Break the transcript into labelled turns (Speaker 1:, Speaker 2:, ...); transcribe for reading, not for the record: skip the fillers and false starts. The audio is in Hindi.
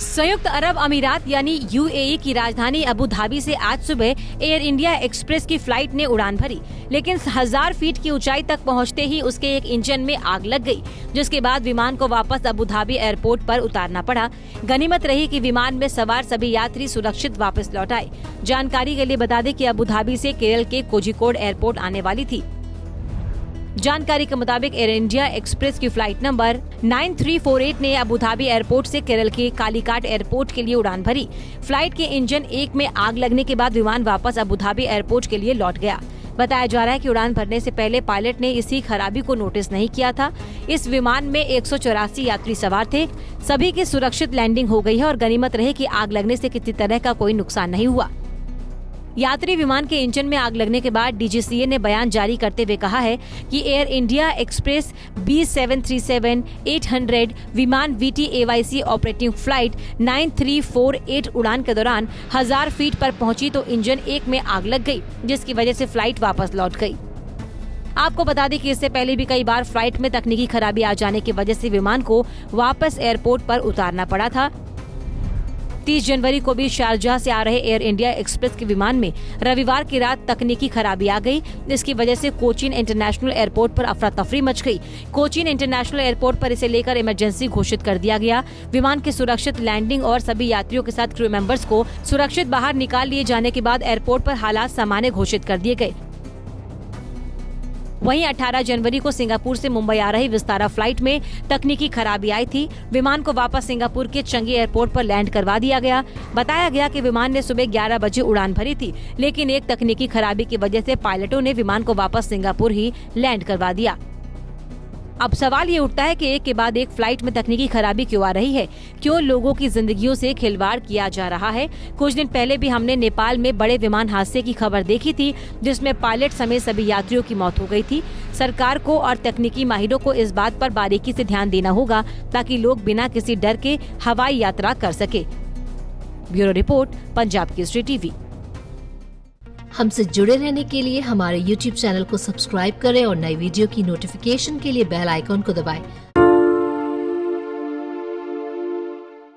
Speaker 1: संयुक्त अरब अमीरात यानी यूएई की राजधानी अबू धाबी से आज सुबह एयर इंडिया एक्सप्रेस की फ्लाइट ने उड़ान भरी, लेकिन 1000 फीट की ऊंचाई तक पहुंचते ही उसके एक इंजन में आग लग गई, जिसके बाद विमान को वापस अबू धाबी एयरपोर्ट पर उतारना पड़ा। गनीमत रही कि विमान में सवार सभी यात्री सुरक्षित वापस लौट आए। जानकारी के लिए बता दें कि अबू धाबी से केरल के कोझिकोड एयरपोर्ट आने वाली थी। जानकारी के मुताबिक एयर इंडिया एक्सप्रेस की फ्लाइट नंबर 9348 ने अबू धाबी एयरपोर्ट से केरल के कालीकाट एयरपोर्ट के लिए उड़ान भरी। फ्लाइट के इंजन एक में आग लगने के बाद विमान वापस अबू धाबी एयरपोर्ट के लिए लौट गया। बताया जा रहा है कि उड़ान भरने से पहले पायलट ने इसी खराबी को नोटिस नहीं किया था। इस विमान में 184 यात्री सवार थे। सभी की सुरक्षित लैंडिंग हो गई है और गनीमत रहे कि आग लगने से किसी तरह का कोई नुकसान नहीं हुआ। यात्री विमान के इंजन में आग लगने के बाद डीजीसीए ने बयान जारी करते हुए कहा है कि एयर इंडिया एक्सप्रेस B737-800 विमान VTAYC ऑपरेटिंग फ्लाइट 9348 उड़ान के दौरान 1000 फीट पर पहुंची तो इंजन एक में आग लग गई, जिसकी वजह से फ्लाइट वापस लौट गई। आपको बता दें कि इससे पहले भी कई बार फ्लाइट में तकनीकी खराबी आ जाने की वजह से विमान को वापस एयरपोर्ट पर उतारना पड़ा था। 30 जनवरी को भी शारजाह से आ रहे एयर इंडिया एक्सप्रेस के विमान में रविवार की रात तकनीकी खराबी आ गई। इसकी वजह से कोचीन इंटरनेशनल एयरपोर्ट पर अफरा तफरी मच गई। कोचीन इंटरनेशनल एयरपोर्ट पर इसे लेकर इमरजेंसी घोषित कर दिया गया। विमान की सुरक्षित लैंडिंग और सभी यात्रियों के साथ क्रू मेंबर्स को सुरक्षित बाहर निकाल लिए जाने के बाद एयरपोर्ट पर हालात सामान्य घोषित कर दिए गए। वहीं 18 जनवरी को सिंगापुर से मुंबई आ रही विस्तारा फ्लाइट में तकनीकी खराबी आई थी। विमान को वापस सिंगापुर के चंगी एयरपोर्ट पर लैंड करवा दिया गया। बताया गया कि विमान ने सुबह 11 बजे उड़ान भरी थी, लेकिन एक तकनीकी खराबी की वजह से पायलटों ने विमान को वापस सिंगापुर ही लैंड करवा दिया। अब सवाल ये उठता है कि एक के बाद एक फ्लाइट में तकनीकी खराबी क्यों आ रही है? क्यों लोगों की जिंदगियों से खिलवाड़ किया जा रहा है? कुछ दिन पहले भी हमने नेपाल में बड़े विमान हादसे की खबर देखी थी, जिसमें पायलट समेत सभी यात्रियों की मौत हो गई थी। सरकार को और तकनीकी माहिरों को इस बात पर बारीकी से ध्यान देना होगा ताकि लोग बिना किसी डर के हवाई यात्रा कर सके। Bureau report, Punjab Kesari TV.
Speaker 2: हमसे जुड़े रहने के लिए हमारे YouTube चैनल को सब्सक्राइब करें और नई वीडियो की नोटिफिकेशन के लिए बेल आइकॉन को दबाएं।